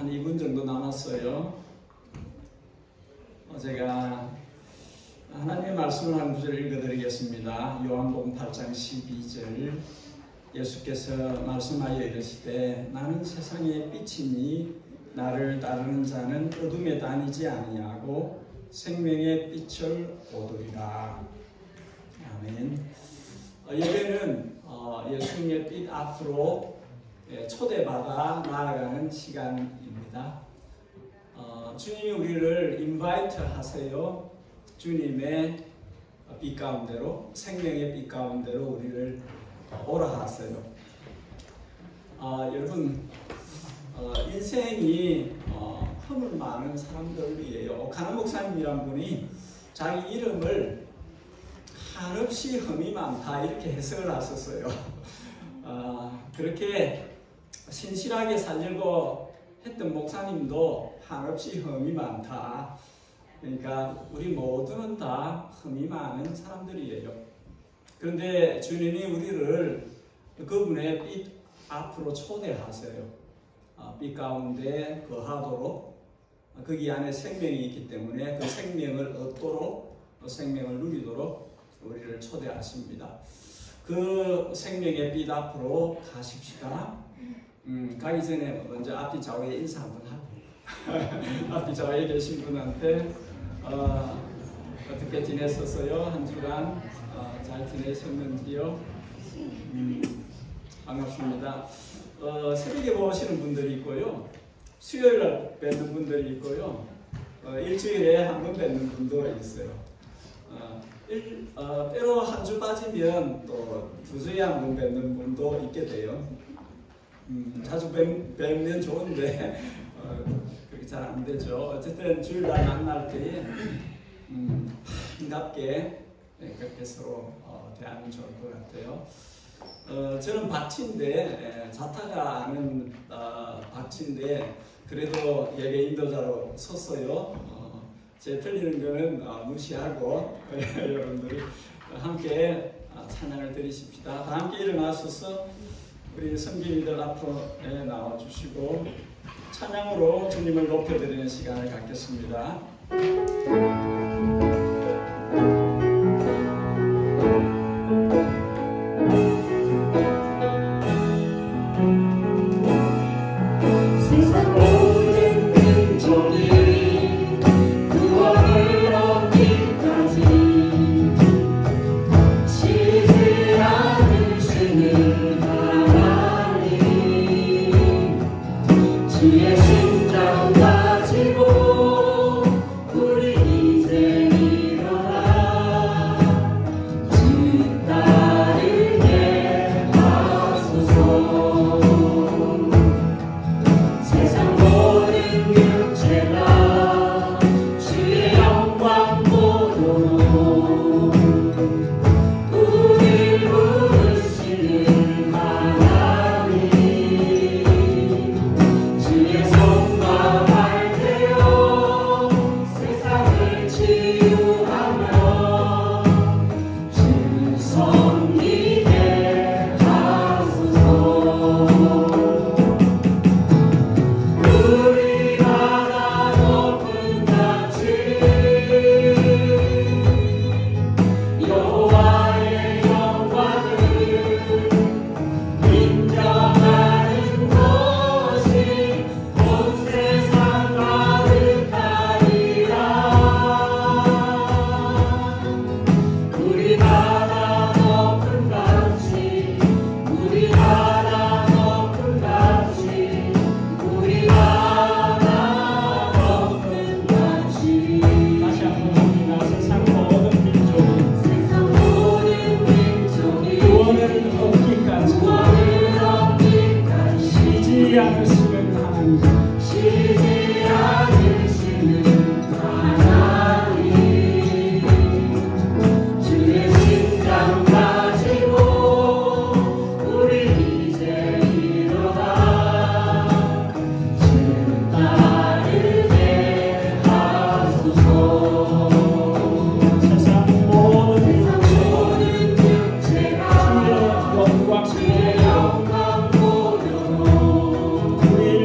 한 2분 정도 남았어요. 제가 하나님의 말씀을 한 구절 읽어드리겠습니다. 요한복음 8장 12절. 예수께서 말씀하여 이르시되 나는 세상의 빛이니 나를 따르는 자는 어둠에 다니지 아니하고 생명의 빛을 얻으리라. 아멘. 예배는 예수님의 빛 앞으로 초대받아 나아가는 시간입니다. 주님이 우리를 인바이트 하세요. 주님의 빛 가운데로, 생명의 빛 가운데로 우리를 오라 하세요. 여러분, 인생이 허물 많은 사람들이에요. 오카나 목사님이란 분이 자기 이름을 한없이 흠이 많다 이렇게 해석을 하셨어요. 그렇게 신실하게 살려고 했던 목사님도 한없이 흠이 많다. 그러니까 우리 모두는 다 흠이 많은 사람들이에요. 그런데 주님이 우리를 그분의 빛 앞으로 초대하세요. 빛 가운데 거하도록, 거기 안에 생명이 있기 때문에 그 생명을 얻도록, 생명을 누리도록 우리를 초대하십니다. 그 생명의 빛 앞으로 가십시다. 가기 전에 먼저 앞뒤 좌우에 인사 한번 하고 앞뒤 좌우에 계신 분한테 어떻게 지냈었어요? 한 주간 잘 지내셨는지요? 반갑습니다. 새벽에 오시는 분들이 있고요, 수요일날 뵙는 분들이 있고요, 일주일에 한 번 뵙는 분도 있어요. 때로 한 주 빠지면 또 2주에 한 번 뵙는 분도 있게 돼요. 자주 뵙면 좋은데 그렇게 잘 안 되죠. 어쨌든 주일날 만날 때에 반갑게 그렇게 서로 대하면 좋을 것 같아요. 저는 박치인데, 자타가 아는 박치인데 그래도 예배 인도자로 섰어요. 제 틀리는 거는 무시하고 여러분들이 함께 찬양을 드리십시다. 다 함께 일어나셔서 우리 성기인들 앞으로 나와주시고 찬양으로 주님을 높여드리는 시간을 갖겠습니다. 주의 심장 가지고 우리 이제 일어나 주 따르게 하소서. 세상 모든 육체가 주의 영광 보도록 우릴 부르시는 하나님, 주의 손과 발되어 세상을 치유하며 주 섬기게 하소서. 우리가 다 높은 같이 여호와의 영광을 인정하는 것이 온 세상 가득하리라. 우리 바다 높은 같이, 우리 바다 높은 같이, 우리 바다 높은 같이. 다시 한번 합니다. 세상 모든 민족이 세상 모든 민족이 구원을 얻기까지 구원을 얻기까지 쉬지 않으시는 하나님, 쉬지 않으시는 하나님, 주의 심장 가지고 우리 이제 일어나 주 따르게 하소서. 세상 모든 모든 육체가 영광 주의 영광 보도록 우리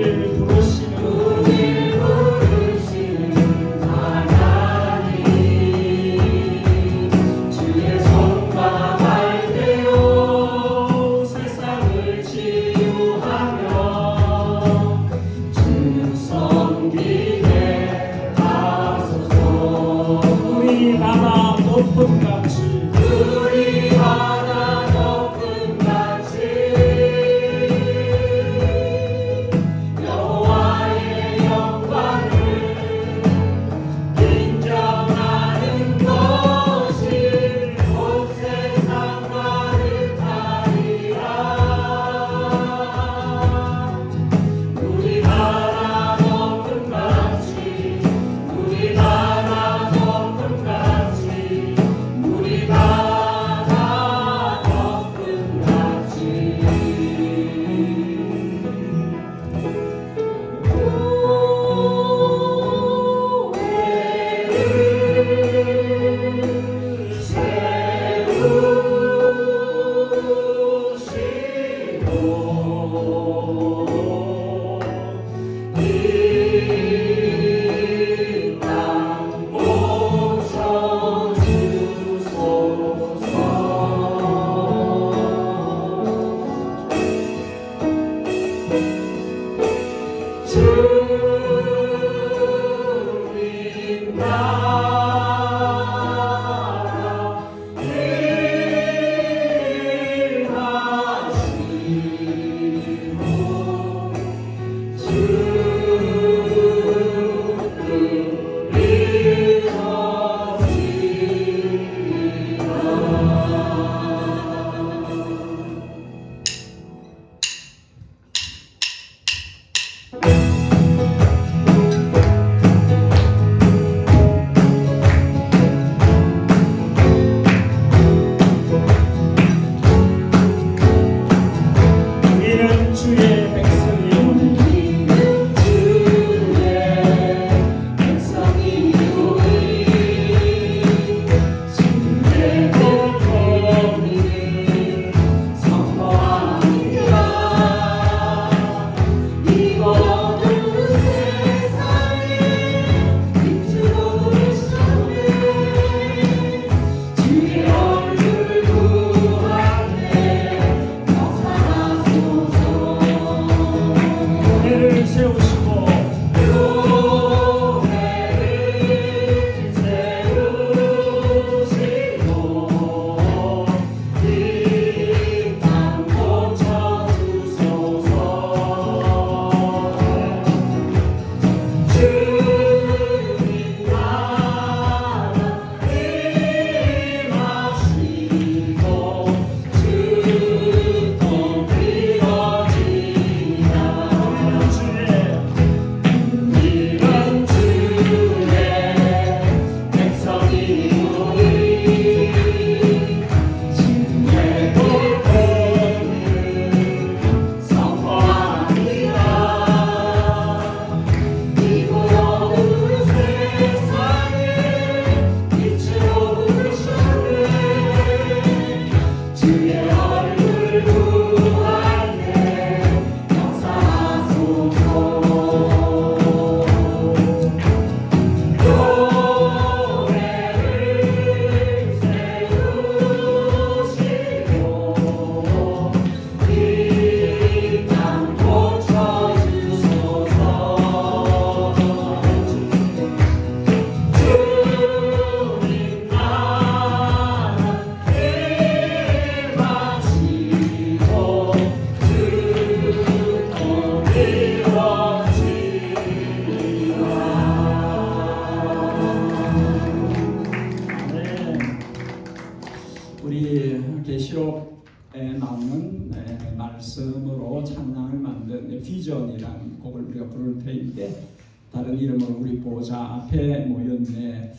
계시록에 나오는 말씀으로 찬양을 만든 비전이라는 곡을 우리가 부를 테인데, 다른 이름으로 우리 보좌 앞에 모였네.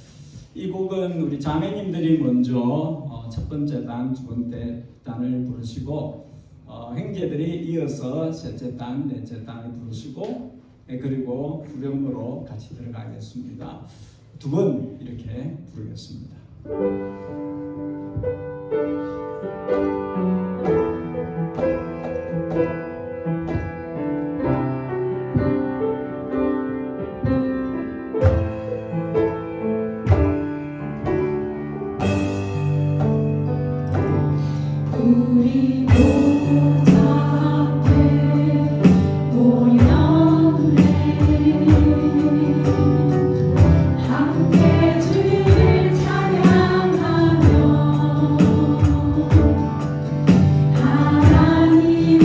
이 곡은 우리 자매님들이 먼저 첫 번째 단, 두 번째 단을 부르시고, 형제들이 이어서 셋째 단, 넷째 단을 부르시고, 그리고 후렴으로 같이 들어가겠습니다. 두 번 이렇게 부르겠습니다. 우리 보좌 앞에 모였네. 함께 주를 찬양하며 하나님의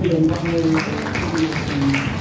영광을 드리겠습니다.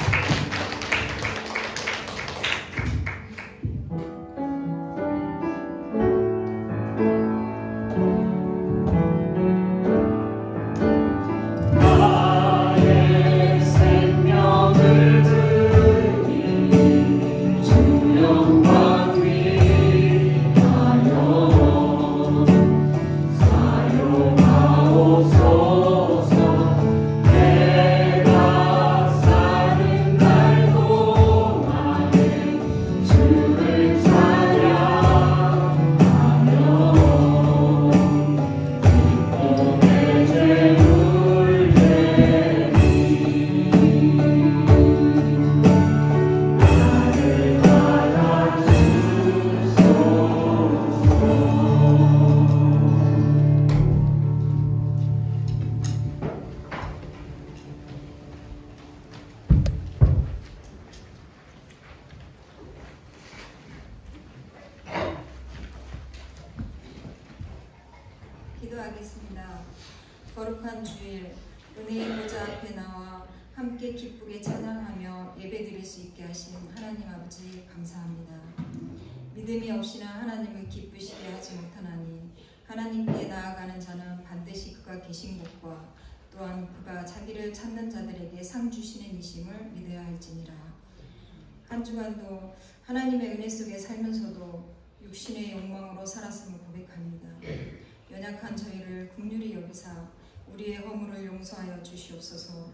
기도하겠습니다. 거룩한 주일, 은혜의 보좌 앞에 나와 함께 기쁘게 찬양하며 예배드릴 수 있게 하신 하나님 아버지 감사합니다. 믿음이 없이는 하나님을 기쁘시게 하지 못하나니 하나님께 나아가는 자는 반드시 그가 계신 곳과 또한 그가 자기를 찾는 자들에게 상 주시는 이심을 믿어야 할지니라. 한 주간도 하나님의 은혜 속에 살면서도 육신의 욕망으로 살았음을 고백합니다. 연약한 저희를 긍휼히 여기사 우리의 허물을 용서하여 주시옵소서.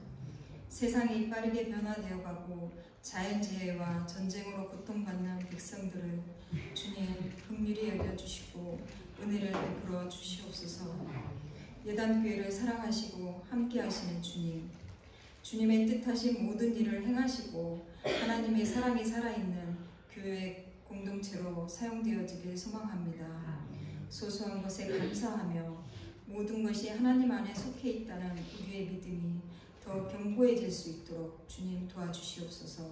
세상이 빠르게 변화되어 가고 자연재해와 전쟁으로 고통받는 백성들을 주님 긍휼히 여겨주시고 은혜를 베풀어 주시옵소서. 예단교회를 사랑하시고 함께 하시는 주님, 주님의 뜻하신 모든 일을 행하시고 하나님의 사랑이 살아있는 교회 공동체로 사용되어지길 소망합니다. 소소한 것에 감사하며 모든 것이 하나님 안에 속해 있다는 우리의 믿음이 더 견고해질 수 있도록 주님 도와주시옵소서.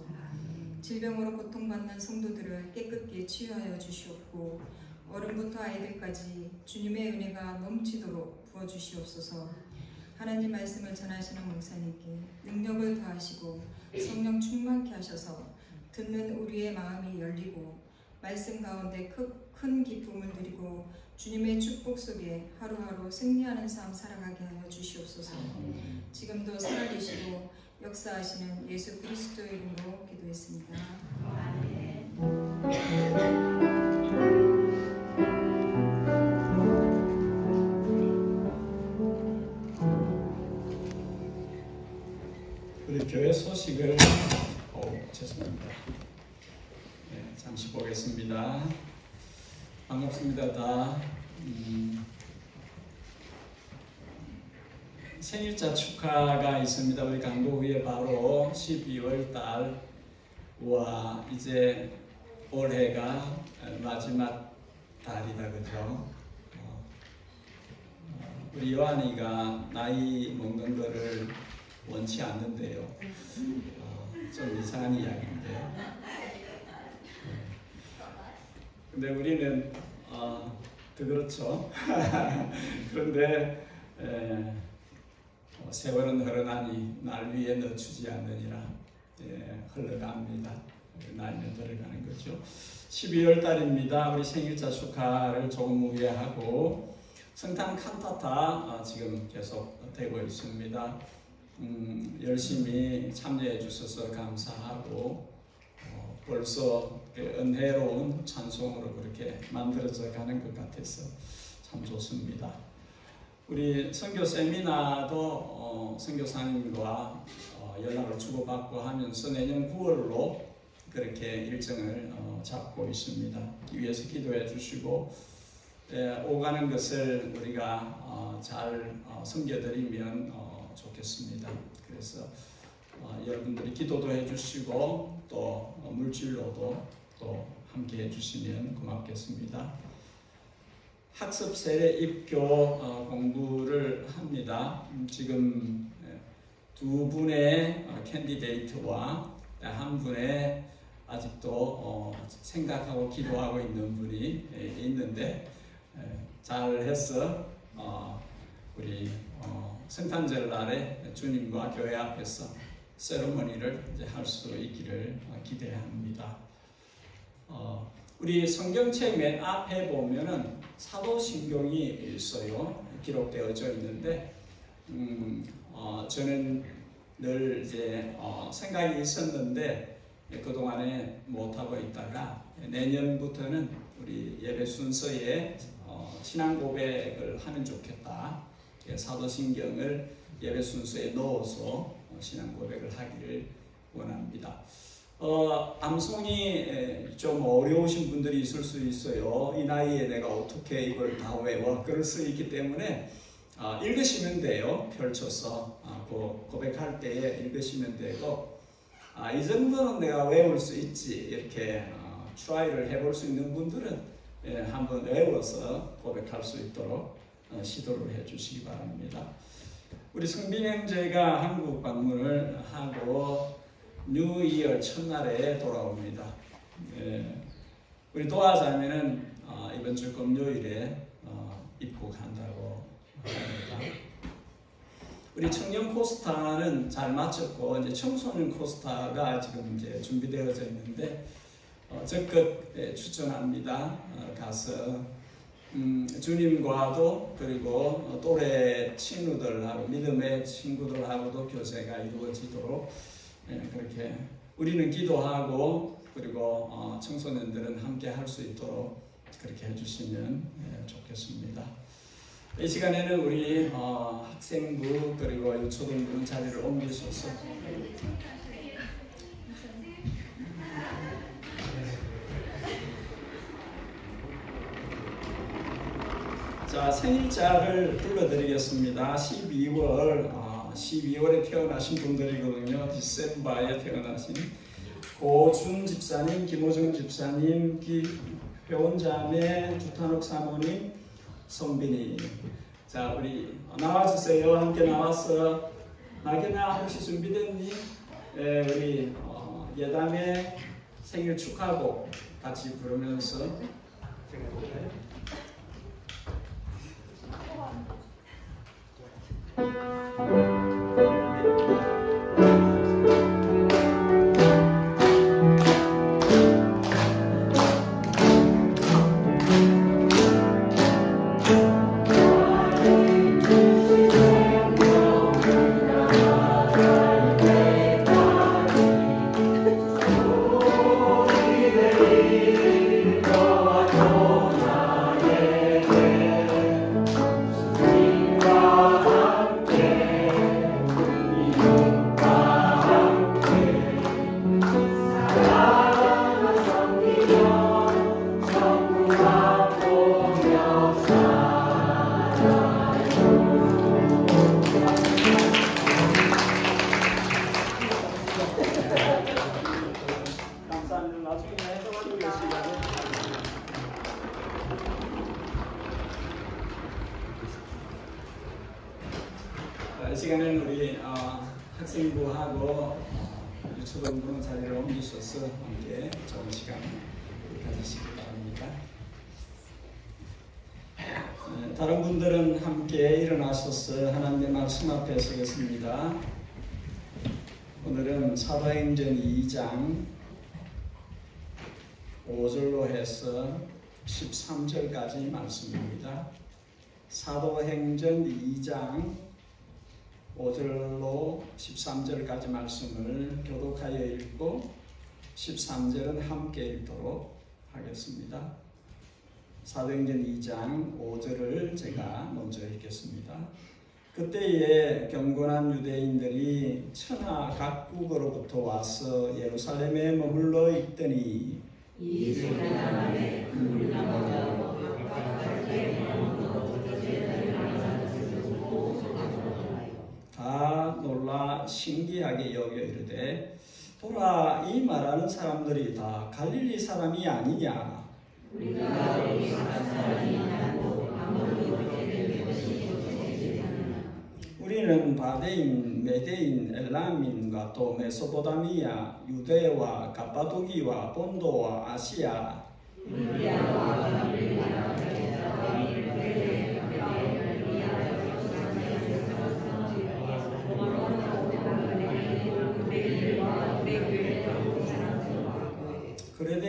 질병으로 고통받는 성도들을 깨끗게 치유하여 주시옵고 어른부터 아이들까지 주님의 은혜가 넘치도록 부어주시옵소서. 하나님 말씀을 전하시는 목사님께 능력을 더하시고 성령 충만케 하셔서 듣는 우리의 마음이 열리고 말씀 가운데 큰 기쁨을 누리고 주님의 축복 속에 하루하루 승리하는 삶 살아가게 하여 주시옵소서. 지금도 살아계시고 역사하시는 예수 그리스도의 이름으로 기도했습니다. 우리 교회 소식을 죄송합니다. 네, 잠시 보겠습니다. 반갑습니다. 다 생일자 축하가 있습니다. 우리 강도후에 바로 12월 달과 이제 올해가 마지막 달이다, 그죠? 우리 요한이가 나이 먹는 거를 원치 않는데요. 좀 이상한 이야기인데요. 근데 우리는 더 그렇죠. 그런데 세월은 흐르나니 날 위에 늦추지 않느니라. 흘러갑니다. 나이는 들어가는 거죠. 12월 달입니다. 우리 생일자 축하를 조금 후에 하고 성탄 칸타타 지금 계속 되고 있습니다. 열심히 참여해 주셔서 감사하고 벌써 은혜로운 찬송으로 그렇게 만들어져 가는 것 같아서 참 좋습니다. 우리 선교 세미나도 선교사님과 연락을 주고받고 하면서 내년 9월로 그렇게 일정을 잡고 있습니다. 위에서 기도해 주시고 오가는 것을 우리가 잘 섬겨드리면 좋겠습니다. 그래서 여러분들이 기도도 해주시고 또 물질로도 또 함께 해주시면 고맙겠습니다. 학습 세례 입교 공부를 합니다. 지금 두 분의 캔디데이트와 한 분의 아직도 생각하고 기도하고 있는 분이 있는데 잘해서 우리 성탄절 날에 주님과 교회 앞에서 세리머니를 할 수 있기를 기대합니다. 우리 성경책 맨 앞에 보면은 사도신경이 있어요. 기록되어져 있는데 저는 늘 이제 생각이 있었는데 그동안에 못하고 있다가 내년부터는 우리 예배 순서에 신앙 고백을 하면 좋겠다. 사도신경을 예배 순서에 넣어서 신앙 고백을 하기를 원합니다. 암송이 좀 어려우신 분들이 있을 수 있어요. 이 나이에 내가 어떻게 이걸 다 외워? 그럴 수 있기 때문에 읽으시면 돼요. 펼쳐서 고백할 때 읽으시면 되고, 이 정도는 내가 외울 수 있지 이렇게 트라이를 해볼 수 있는 분들은 한번 외워서 고백할 수 있도록 시도를 해주시기 바랍니다. 우리 성빈 형제가 한국 방문을 하고 뉴 이어 첫날에 돌아옵니다. 우리 도와자매는 이번 주 금요일에 입국한다고 합니다. 우리 청년 코스타는 잘 마쳤고 이제 청소년 코스타가 지금 이제 준비되어져 있는데 적극 추천합니다. 가서 주님과도 그리고 또래 친구들하고 믿음의 친구들하고도 교제가 이루어지도록 그렇게 우리는 기도하고 그리고 청소년들은 함께 할 수 있도록 그렇게 해주시면 좋겠습니다. 이 시간에는 우리 학생부 그리고 유초등부 자리를 옮기셔서 자, 생일자를 불러드리겠습니다. 12월에 태어나신 분들이거든요. 디셈바에 태어나신 고준 집사님, 김호정 집사님, 기표원자매, 주탄욱 사모님, 성빈이. 자, 우리 나와주세요. 함께 나와서. 나경아 혹시 준비됐니? 우리 예담의 생일 축하곡 같이 부르면서 제가 볼까요? 이 시간에는 우리 학생부하고 유초등부 자리를 옮기셔서 함께 좋은 시간 가지시기 바랍니다. 다른 분들은 함께 일어나셔서 하나님의 말씀 앞에 서겠습니다. 오늘은 사도행전 2장 5절로 해서 13절까지 말씀입니다. 사도행전 2장 5절로 13절까지 말씀을 교독하여 읽고 13절은 함께 읽도록 하겠습니다. 사도행전 2장 5절을 제가 먼저 읽겠습니다. 그때에 경건한 유대인들이 천하 각국으로부터 와서 예루살렘에 머물러 있더니 이 사람의 다 놀라 신기하게 여겨 이르되 보라, 이 말하는 사람들이 다 갈릴리 사람이 아니냐? 우리가 여기 사람이 아니고 아무도 우리는 바데인, 메데인, 엘람인과 또 메소포타미아, 유대와 가파도기와 본도와 아시아,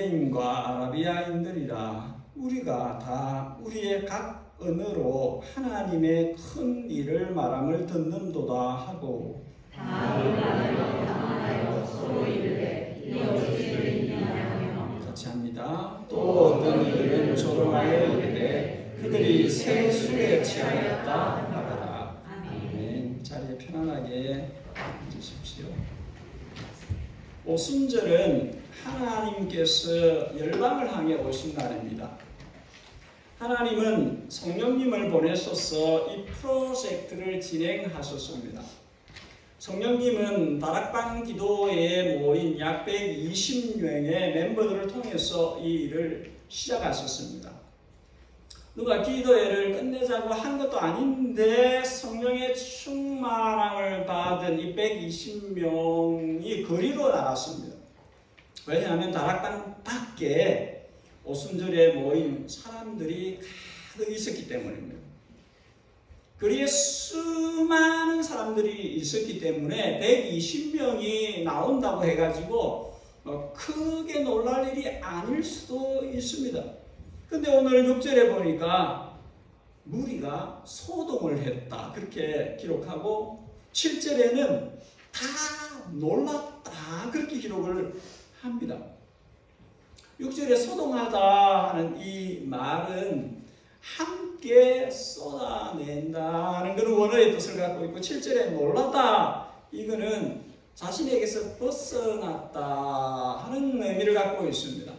스페인과 아라비아인들이라 우리가 다 우리의 각 언어로 하나님의 큰 일을 말함을 듣는도다 하고 다 일하여 당하여 서로 이르되 이 어찌를 있느냐 같이 합니다. 또 어떤 이들은 조롱하여 이르되 그들이 새 술에 취하였다 하더라. 아멘. 자리에 편안하게 앉으십시오. 오순절은 하나님께서 열방을 향해 오신 날입니다. 하나님은 성령님을 보내셔서 이 프로젝트를 진행하셨습니다. 성령님은 다락방 기도회에 모인 약 120명의 멤버들을 통해서 이 일을 시작하셨습니다. 누가 기도회를 끝내자고 한 것도 아닌데 성령의 충만함을 받은 이 120명이 거리로 나갔습니다. 왜냐하면 다락방 밖에 오순절에 모인 사람들이 가득 있었기 때문입니다. 거리에 수많은 사람들이 있었기 때문에 120명이 나온다고 해가지고 크게 놀랄 일이 아닐 수도 있습니다. 근데 오늘 6절에 보니까 무리가 소동을 했다 그렇게 기록하고 7절에는 다 놀랐다 그렇게 기록을 합니다. 6절에 소동하다 하는 이 말은 함께 쏟아낸다는 그런 원어의 뜻을 갖고 있고 7절에 놀랐다 이거는 자신에게서 벗어났다 하는 의미를 갖고 있습니다.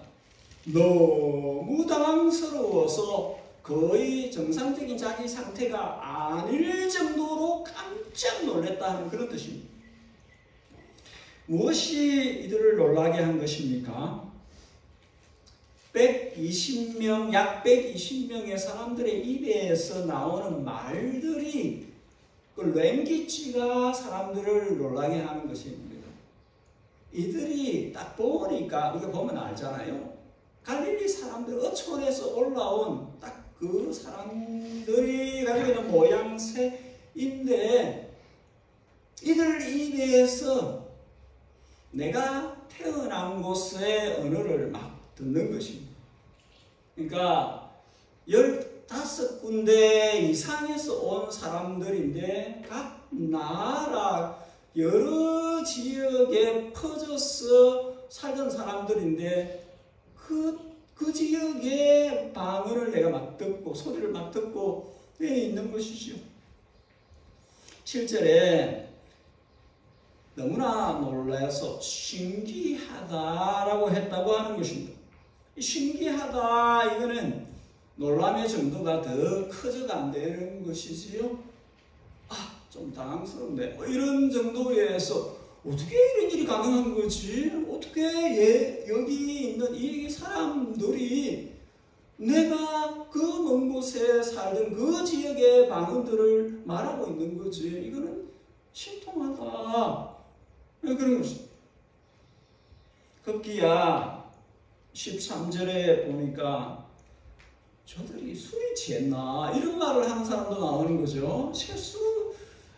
너무 당황스러워서 거의 정상적인 자기 상태가 아닐 정도로 깜짝 놀랐다 하는 그런 뜻입니다. 무엇이 이들을 놀라게 한 것입니까? 120명, 약 120명의 사람들의 입에서 나오는 말들이 그 랭귀지가 사람들을 놀라게 하는 것입니다. 이들이 딱 보니까 우리가 보면 알잖아요. 갈릴리 사람들 어촌에서 올라온 딱 그 사람들이 가지고 있는 모양새인데 이들 입에서 내가 태어난 곳의 언어를 막 듣는 것입니다. 그러니까 15군데 이상에서 온 사람들인데 각 나라 여러 지역에 퍼져서 살던 사람들인데 그 지역의 방언을 내가 막 듣고 소리를 막 듣고 있는 것이죠. 7절에 너무나 놀라서 신기하다라고 했다고 하는 것입니다. 신기하다 이거는 놀람의 정도가 더 커져간다는 것이지요. 좀 당황스럽네. 이런 정도에서 어떻게 이런 일이 가능한 거지? 어떻게 여기 있는 이 사람들이 내가 그 먼 곳에 살던 그 지역의 방언들을 말하고 있는 거지? 이거는 신통하다. 그런 것입니다. 급기야 13절에 보니까 저들이 술이 취했나 이런 말을 하는 사람도 나오는 거죠.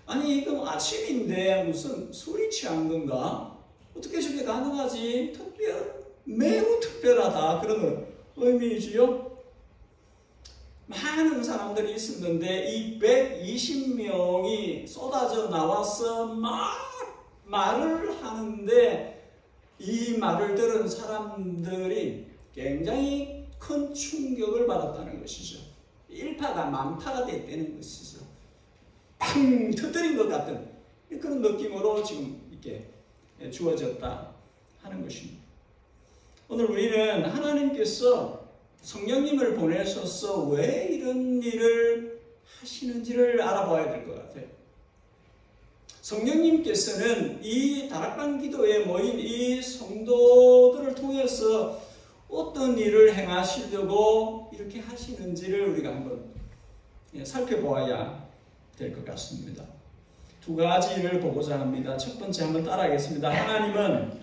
아니 이거 아침인데 무슨 술이 취한 건가? 어떻게 저게 가능하지? 매우 특별하다 그런 의미이지요. 많은 사람들이 있었는데 이 120명이 쏟아져 나와서 막 말을 하는데 이 말을 들은 사람들이 굉장히 큰 충격을 받았다는 것이죠. 일파가 만파가 됐다는 것이죠. 팡 터뜨린 것 같은 그런 느낌으로 지금 이렇게 주어졌다 하는 것입니다. 오늘 우리는 하나님께서 성령님을 보내셔서 왜 이런 일을 하시는지를 알아봐야 될 것 같아요. 성령님께서는 이 다락방 기도에 모인 이 성도들을 통해서 어떤 일을 행하시려고 이렇게 하시는지를 우리가 한번 살펴보아야 될 것 같습니다. 두 가지를 보고자 합니다. 첫 번째 한번 따라하겠습니다. 하나님은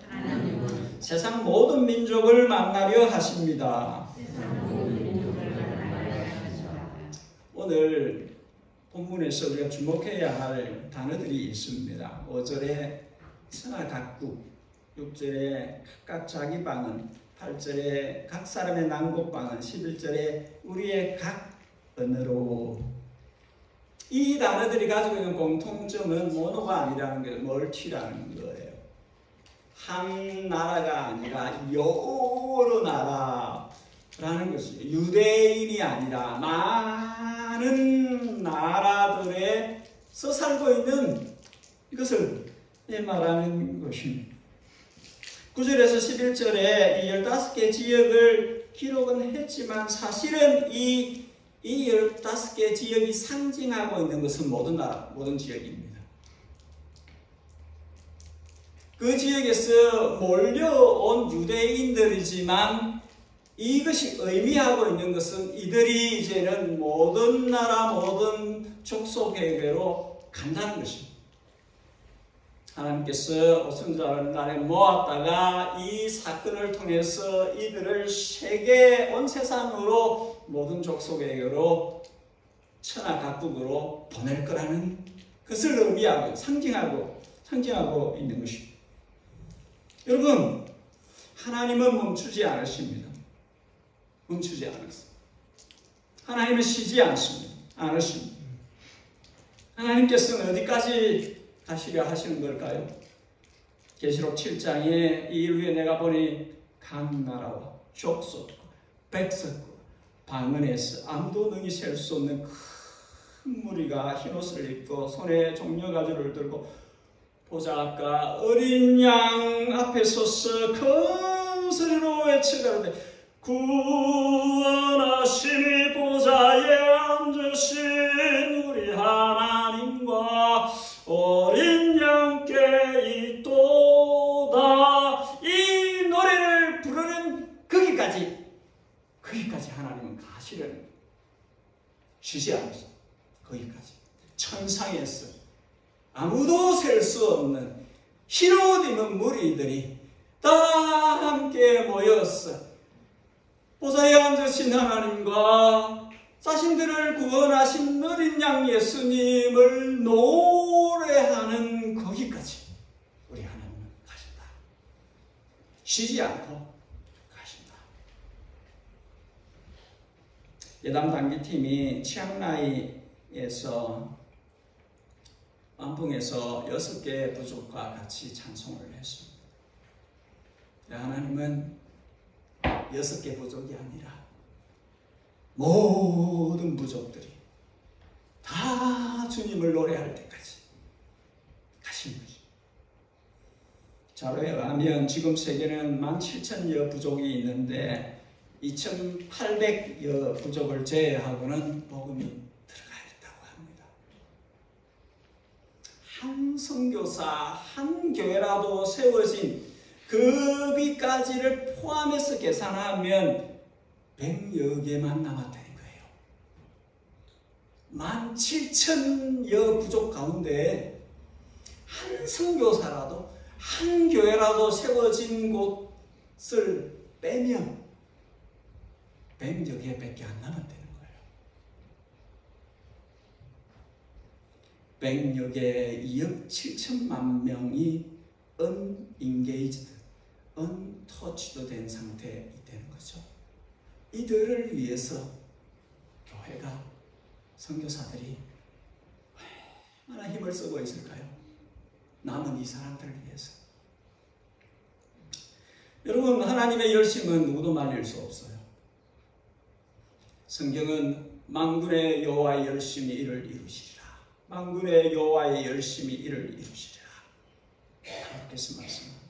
세상 모든 민족을 만나려 하십니다. 오늘 본문에서 우리가 주목해야 할 단어들이 있습니다. 5절에 서나 각국, 6절에 각각 자기 방언, 8절에 각 사람의 난곡방은, 11절에 우리의 각 언어로. 이 단어들이 가지고 있는 공통점은 모노가 아니라는 거예요. 멀티라는 거예요. 한 나라가 아니라 여러 나라라는 것이죠. 유대인이 아니라 많은 나라들에서 살고 있는 이것을 말하는 것입니다. 9절에서 11절에 이 15개 지역을 기록은 했지만 사실은 이 15개 지역이 상징하고 있는 것은 모든 나라, 모든 지역입니다. 그 지역에서 몰려온 유대인들이지만 이것이 의미하고 있는 것은 이들이 이제는 모든 나라, 모든 족속에게로 간다는 것입니다. 하나님께서 오순절 날에 모았다가 이 사건을 통해서 이들을 세계 온 세상으로 모든 족속에게로 천하 각국으로 보낼 거라는 것을 의미하고 상징하고 있는 것입니다. 여러분, 하나님은 멈추지 않으십니다. 멈추지 않았습니다. 하나님은 쉬지 않으십니다. 하나님께서는 어디까지 가시려 하시는 걸까요? 계시록 7장에 이 일 후에 내가 보니 각 나라와 족속과 백성과 방언에서 아무도 능히 셀 수 없는 큰 무리가 흰옷을 입고 손에 종려가지를 들고 보좌가 어린 양 앞에 서서 큰 소리로 외쳐가는데 구원하심이 보좌에 앉으신 우리 하나님과 어린 양께 있도다. 이 노래를 부르는 거기까지 하나님은 가시려는, 쉬지 않으십니다. 거기까지 천상에서 아무도 셀 수 없는 흰옷 입은 무리들이 다 함께 모여서 보좌에 앉으신 하나님과 자신들을 구원하신 어린 양 예수님을 노래하는 거기까지 우리 하나님은 가신다. 쉬지 않고 가신다. 예담 단기팀이 치앙라이에서 안풍에서 6개 부족과 같이 찬송을 했습니다. 하나님은 6개 부족이 아니라 모든 부족들이 다 주님을 노래할 때까지 가신 거죠. 자료에 의하면 지금 세계는 17,000여 부족이 있는데 2,800여 부족을 제외하고는 복음이 들어가 있다고 합니다. 한 선교사, 한 교회라도 세워진 그 비까지를 포함해서 계산하면 100여 개만 남았다는 거예요. 17,000여 부족 가운데 한 선교사라도, 한 교회라도 세워진 곳을 빼면 100여 개밖에 안 남았다는 거예요. 100여 개 2억 7천만 명이 unengaged, untouched 된 상태에 있다는 거죠. 이들을 위해서 교회가, 선교사들이 얼마나 힘을 쓰고 있을까요? 남은 이 사람들을 위해서. 여러분, 하나님의 열심은 누구도 말릴 수 없어요. 성경은 만군의 여호와의 열심이 이를 이루시리라. 만군의 여호와의 열심이 이를 이루시리라. 하나님께서 말씀합니다.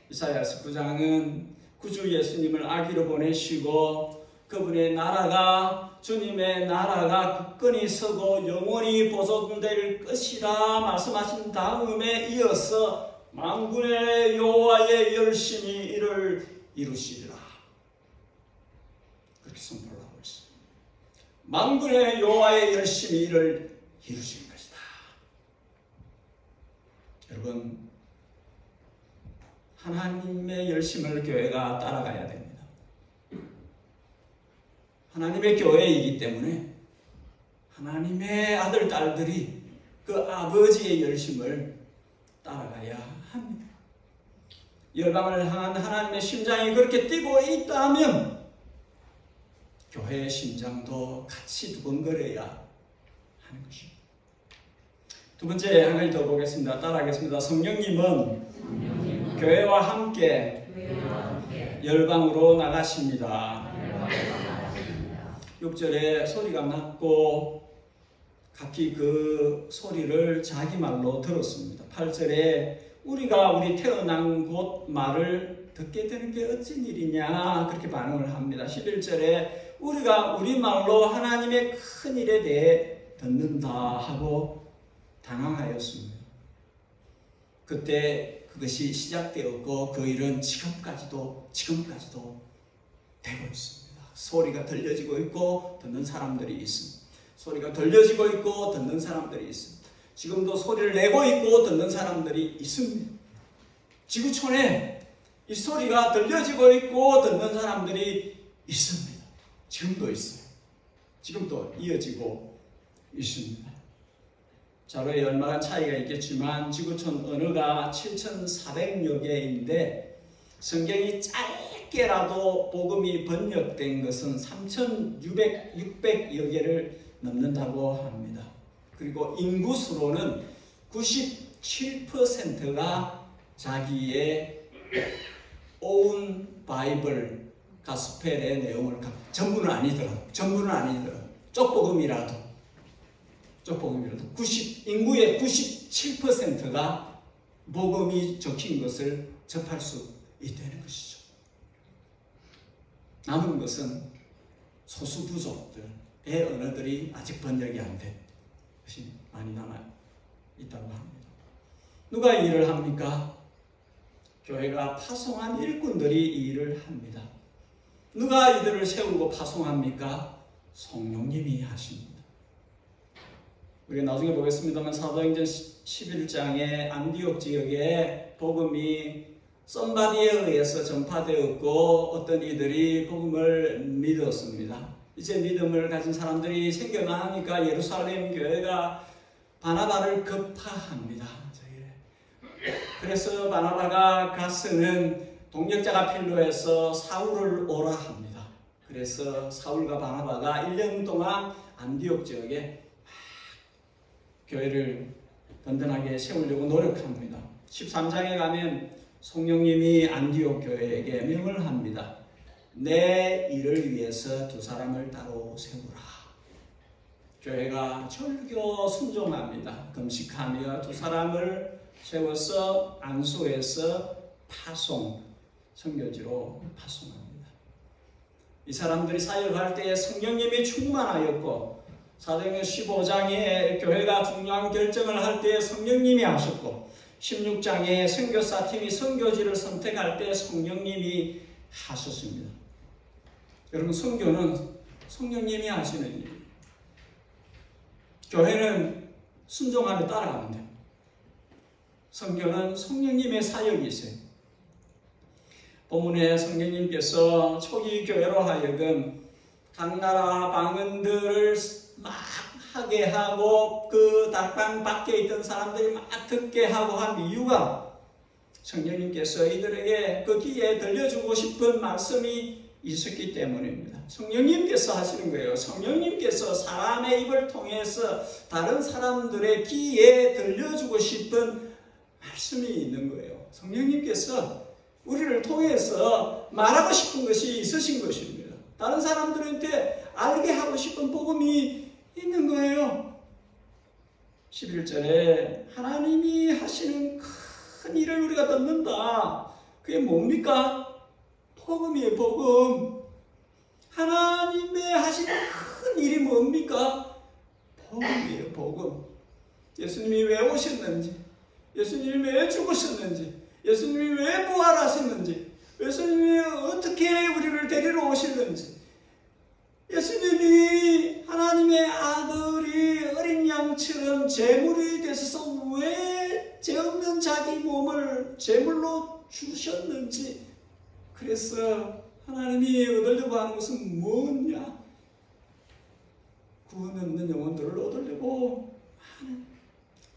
이사야서 9장은 구주 예수님을 아기로 보내시고 그분의 나라가, 주님의 나라가 굳건히 서고 영원히 보존될 것이라 말씀하신 다음에 이어서 만군의 여호와의 열심이 이를 이루시리라. 그렇게 선포를 하고 있습니다. 만군의 여호와의 열심이 이를 이루실 것이다. 여러분, 하나님의 열심을 교회가 따라가야 됩니다. 하나님의 교회이기 때문에 하나님의 아들, 딸들이 그 아버지의 열심을 따라가야 합니다. 열방을 향한 하나님의 심장이 그렇게 뛰고 있다면 교회의 심장도 같이 두근거려야 하는 것입니다. 두 번째 한 가지 더 보겠습니다. 따라하겠습니다. 성령님은 교회와 함께 열방으로 나가십니다. 6절에 소리가 났고 각기 그 소리를 자기 말로 들었습니다. 8절에 우리가 우리 태어난 곳 말을 듣게 되는 게 어찌 일이냐 그렇게 반응을 합니다. 11절에 우리가 우리 말로 하나님의 큰 일에 대해 듣는다 하고 당황하였습니다. 그때 그것이 시작되었고 그 일은 지금까지도 되고 있습니다. 소리가 들려지고 있고 듣는 사람들이 있습니다. 소리가 들려지고 있고 듣는 사람들이 있습니다. 지금도 소리를 내고 있고 듣는 사람들이 있습니다. 지구촌에 이 소리가 들려지고 있고 듣는 사람들이 있습니다. 지금도 있어요. 지금도 이어지고 있습니다. 자료에 얼마나 차이가 있겠지만 지구촌 언어가 7,400여 개인데 성경이 짧게라도 복음이 번역된 것은 3,600여 개를 넘는다고 합니다. 그리고 인구수로는 97%가 자기의 own 바이블 가스펠의 내용을 전부는 아니더라도 쪽복음이라도 인구의 97%가 복음이 적힌 것을 접할 수 있다는 것이죠. 남은 것은 소수 부족들의 언어들이 아직 번역이 안 된 것이 많이 남아 있다고 합니다. 누가 이 일을 합니까? 교회가 파송한 일꾼들이 이 일을 합니다. 누가 이들을 세우고 파송합니까? 성령님이 하십니다. 우리가 나중에 보겠습니다만 사도행전 11장에 안디옥 지역에 복음이 썸바디에 의해서 전파되었고 어떤 이들이 복음을 믿었습니다. 이제 믿음을 가진 사람들이 생겨나니까 예루살렘 교회가 바나바를 급파합니다. 그래서 바나바가 가서는 동역자가 필요해서 사울을 오라 합니다. 그래서 사울과 바나바가 1년 동안 안디옥 지역에 교회를 든든하게 세우려고 노력합니다. 13장에 가면 성령님이 안디옥 교회에게 명을 합니다. 내 일을 위해서 두 사람을 따로 세우라. 교회가 절교 순종합니다. 금식하며 두 사람을 세워서 안수해서 선교지로 파송합니다. 이 사람들이 사역할 때에 성령님이 충만하였고 사도행전 15장에 교회가 중요한 결정을 할 때에 성령님이 하셨고 16장에 선교사팀이 선교지를 선택할 때 성령님이 하셨습니다. 여러분, 선교는 성령님이 하시는 일이에요. 교회는 순종하며 따라가면 돼요. 선교는 성령님의 사역이 있어요. 본문에 성령님께서 초기 교회로 하여금 각 나라 방언들을 막 하게 하고 그 다락방 밖에 있던 사람들이 막 듣게 하고 한 이유가 성령님께서 이들에게 그 귀에 들려주고 싶은 말씀이 있었기 때문입니다. 성령님께서 하시는 거예요. 성령님께서 사람의 입을 통해서 다른 사람들의 귀에 들려주고 싶은 말씀이 있는 거예요. 성령님께서 우리를 통해서 말하고 싶은 것이 있으신 것입니다. 다른 사람들한테 알게 하고 싶은 복음이 있는 거예요. 11절에 하나님이 하시는 큰 일을 우리가 듣는다. 그게 뭡니까? 복음이에요. 복음. 하나님의 하시는 큰 일이 뭡니까? 복음이에요. 복음. 예수님이 왜 오셨는지, 예수님이 왜 죽으셨는지, 예수님이 왜 부활하셨는지, 예수님이 어떻게 우리를 데리러 오시는지, 예수님이 하나님의 아들이 어린 양처럼 제물이 되셔서 왜 죄 없는 자기 몸을 제물로 주셨는지, 그래서 하나님이 얻으려고 하는 것은 뭐냐? 구원 없는 영혼들을 얻으려고 하는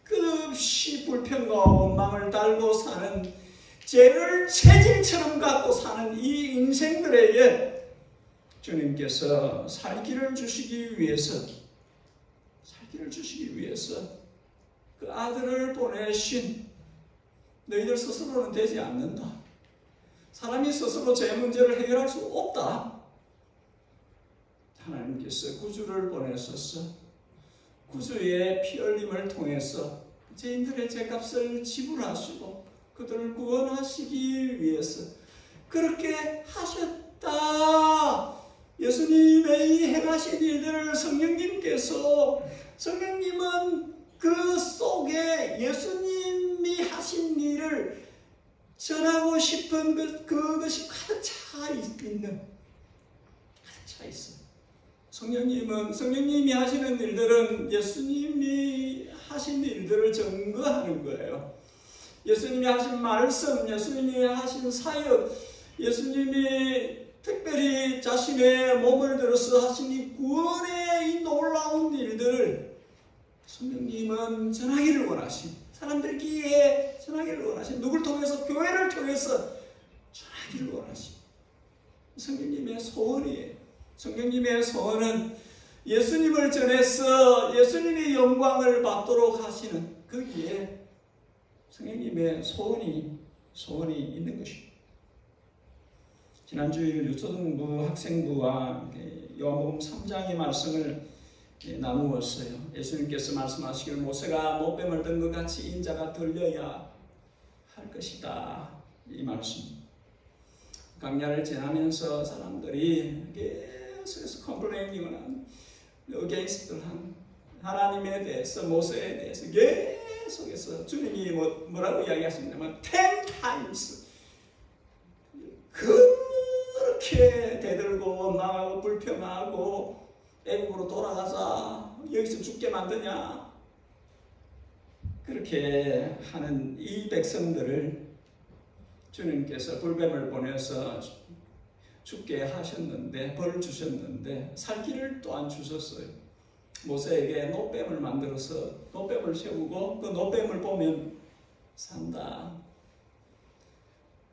끝없이 불평과 원망을 달고 사는 죄를 체질처럼 갖고 사는 이 인생들에게 주님께서 살기를 주시기 위해서 그 아들을 보내신, 너희들 스스로는 되지 않는다. 사람이 스스로 죄 문제를 해결할 수 없다. 하나님께서 구주를 보내셔서 구주의 피 흘림을 통해서 죄인들의 죄값을 지불하시고 그들을 구원하시기 위해서 그렇게 하셨다. 예수님의 이 행하신 일들을 성령님은 그 속에 예수님이 하신 일을 전하고 싶은 그것이 가득 차 있어요. 성령님이 하시는 일들은 예수님이 하신 일들을 증거하는 거예요. 예수님이 하신 말씀, 예수님이 하신 사역, 예수님이 특별히 자신의 몸을 들어서 하신 이 구원의 이 놀라운 일들을 성령님은 전하기를 원하신, 사람들 귀에 전하기를 원하신, 누굴 통해서? 교회를 통해서 전하기를 원하신 성령님의 소원이에요. 성령님의 소원은 예수님을 전해서 예수님의 영광을 받도록 하시는 거기에 성령님의 소원이 있는 것입니다. 지난 주일 유초등부 학생부와 요한복음 3장의 말씀을 나누었어요. 예수님께서 말씀하시기를 모세가 노뱀을 든 것 같이 인자가 들려야 할 것이다. 이 말씀. 강야를 지나면서 사람들이 계속해서 컴플레이닝을 한, against를 한 하나님에 대해서, 모세에 대해서 계속해서 주님이 뭐라고 이야기하시냐면 10 times 그렇게 대들고 원망하고 불평하고 애국으로 돌아가자, 여기서 죽게 만드냐, 그렇게 하는 이 백성들을 주님께서 불뱀을 보내서 죽게 하셨는데, 벌을 주셨는데 살 길을 또한 주셨어요. 모세에게 노뱀을 만들어서 노뱀을 세우고 그 노뱀을 보면 산다.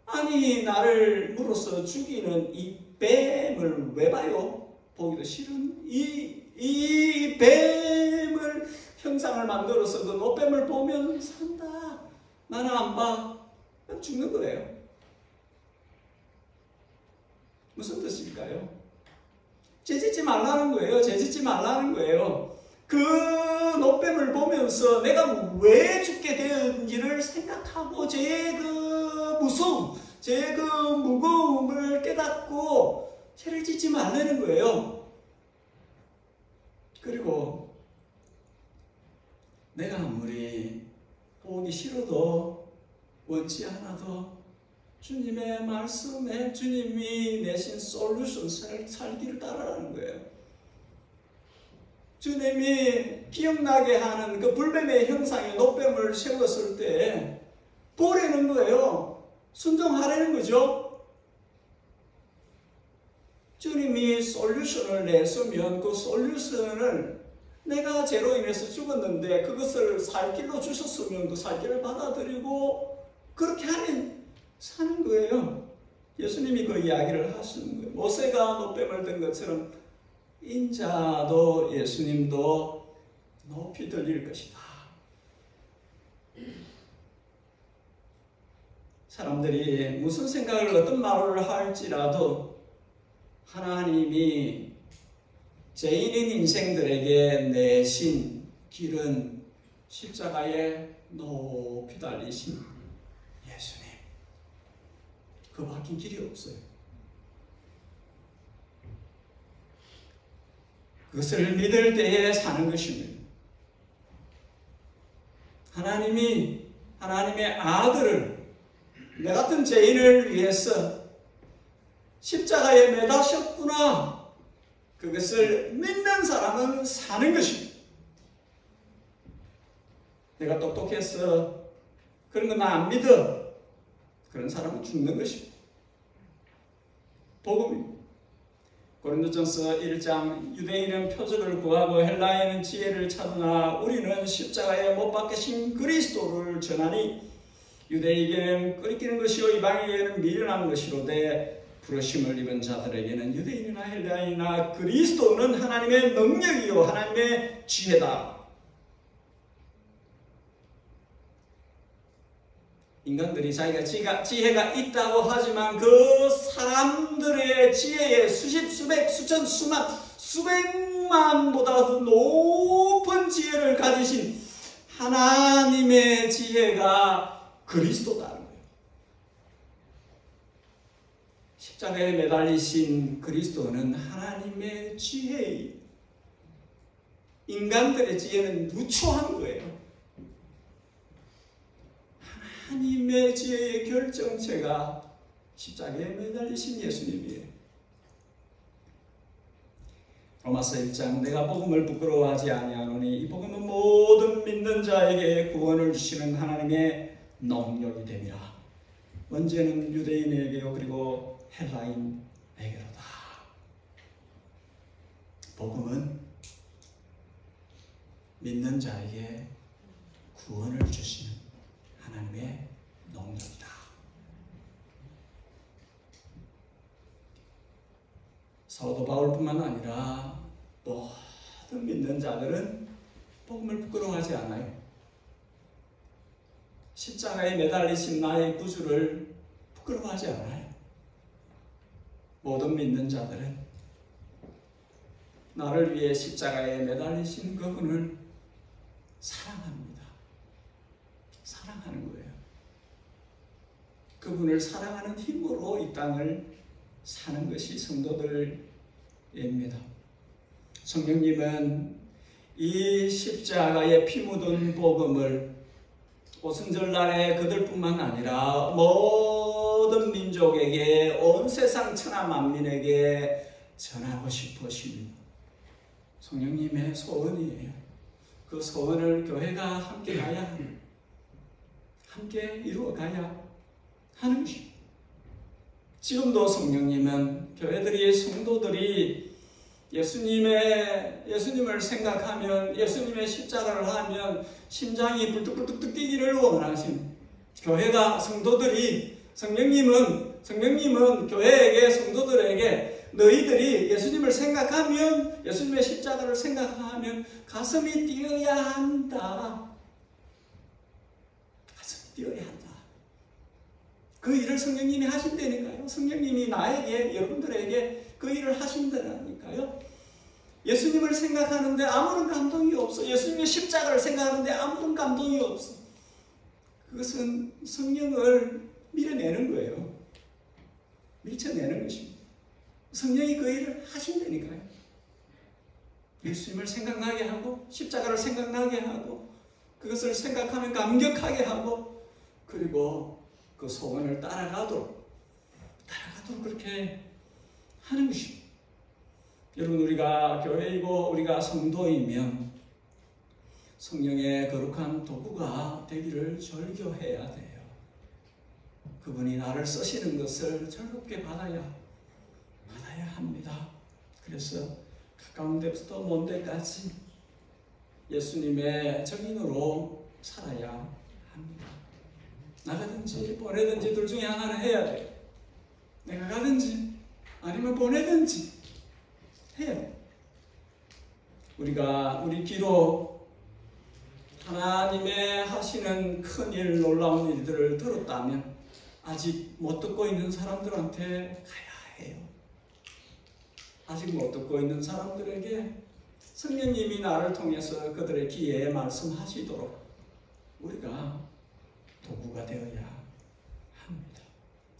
아니, 나를 물어서 죽이는 이 뱀을 왜 봐요? 보기도 싫은 이 뱀을 형상을 만들어서 그 노뱀을 보면 산다. 나는 안 봐. 죽는 거예요. 무슨 뜻일까요? 죄짓지 말라는 거예요. 죄짓지 말라는 거예요. 그 노뱀을 보면서 내가 왜 죽게 되었는지를 생각하고 죄의 그 무서움, 죄의 그 무거움을 깨닫고 죄를 짓지 말라는 거예요. 그리고 내가 아무리 보기 싫어도 원치 않아도 주님의 말씀에 주님이 내신 솔루션, 살기를 따라가는 거예요. 주님이 기억나게 하는 그 불뱀의 형상의 노뱀을 세웠을 때 보라는 거예요. 순종하라는 거죠. 주님이 솔루션을 냈으면 그 솔루션을 내가 죄로 인해서 죽었는데 그것을 살 길로 주셨으면 그 살 길을 받아들이고 그렇게 하면 사는 거예요. 예수님이 그 이야기를 하시는 거예요. 모세가 노뱀을 든 것처럼 인자도 예수님도 높이 들릴 것이다. 사람들이 무슨 생각을 어떤 말을 할지라도 하나님이 죄인인 인생들에게 내신 길은 십자가에 높이 달리신 예수님. 그 바뀐 길이 없어요. 그것을 믿을 때에 사는 것입니다. 하나님이 하나님의 아들을 내 같은 죄인을 위해서 십자가에 매다셨구나. 그것을 믿는 사람은 사는 것입니다. 내가 똑똑해서 그런 거 나 안 믿어. 그런 사람은 죽는 것입니다. 복음입니다. 고린도전서 1장 유대인은 표적을 구하고 헬라인은 지혜를 찾으나 우리는 십자가에 못 박히신 그리스도를 전하니 유대에게는 끓이기는 것이요 이방에게는 미련한 것이로되 부르심을 입은 자들에게는 유대인이나 헬라인이나 그리스도는 하나님의 능력이요 하나님의 지혜다. 인간들이 자기가 지혜가 있다고 하지만 그 사람들의 지혜의 수십, 수백, 수천, 수만, 수백만보다 더 높은 지혜를 가지신 하나님의 지혜가 그리스도다는 거예요. 십자가에 매달리신 그리스도는 하나님의 지혜예요. 인간들의 지혜는 누추한 거예요. 하나님의 지혜의 결정체가 십자가에 매달리신 예수님이에요. 로마서 1장 내가 복음을 부끄러워하지 아니하노니 이 복음은 모든 믿는 자에게 구원을 주시는 하나님의 능력이 됨이라. 언제는 유대인에게요 그리고 헬라인에게로다. 복음은 믿는 자에게 구원을 주시는 하나님의 능력이다. 사도 바울뿐만 아니라 모든 믿는 자들은 복음을 부끄러워하지 않아요. 십자가에 매달리신 나의 구주를 부끄러워하지 않아요. 모든 믿는 자들은 나를 위해 십자가에 매달리신 그분을 사랑합니다. 사랑하는 거예요. 그분을 사랑하는 힘으로 이 땅을 사는 것이 성도들입니다. 성령님은 이 십자가에 피 묻은 복음을 오순절날에 그들뿐만 아니라 모든 민족에게 온 세상 천하 만민에게 전하고 싶으십니다. 성령님의 소원이에요. 그 소원을 교회가 함께 가야 함께 이루어가야 하는 것입니다. 지금도 성령님은 교회들이 성도들이 예수님을 생각하면 예수님의 십자가를 하면 심장이 불뚝불뚝 뛰기를 원하십니다. 교회가 성도들이 성령님은 교회에게 성도들에게 너희들이 예수님을 생각하면 예수님의 십자가를 생각하면 가슴이 뛰어야 한다. 가슴이 뛰어야 한다. 그 일을 성령님이 하신다니까요. 성령님이 나에게 여러분들에게 그 일을 하신다니까요. 예수님을 생각하는데 아무런 감동이 없어. 예수님의 십자가를 생각하는데 아무런 감동이 없어. 그것은 성령을 밀어내는 거예요. 밀쳐내는 것입니다. 성령이 그 일을 하신다니까요. 예수님을 생각나게 하고 십자가를 생각나게 하고 그것을 생각하면 감격하게 하고 그리고 그 소원을 따라가도록 그렇게 하는 것입니다. 여러분 우리가 교회이고 우리가 성도이면 성령의 거룩한 도구가 되기를 절교해야 돼요. 그분이 나를 쓰시는 것을 즐겁게 받아야 합니다. 그래서 가까운 데부터 먼 데까지 예수님의 증인으로 살아야 합니다. 나가든지 보내든지 둘 중에 하나는 해야 돼요. 내가 가든지 아니면 보내든지 해야 돼요. 우리 기도 하나님의 하시는 큰일 놀라운 일들을 들었다면 아직 못 듣고 있는 사람들한테 가야 해요. 아직 못 듣고 있는 사람들에게 성령님이 나를 통해서 그들의 귀에 말씀하시도록 우리가 도구가 되어야 합니다.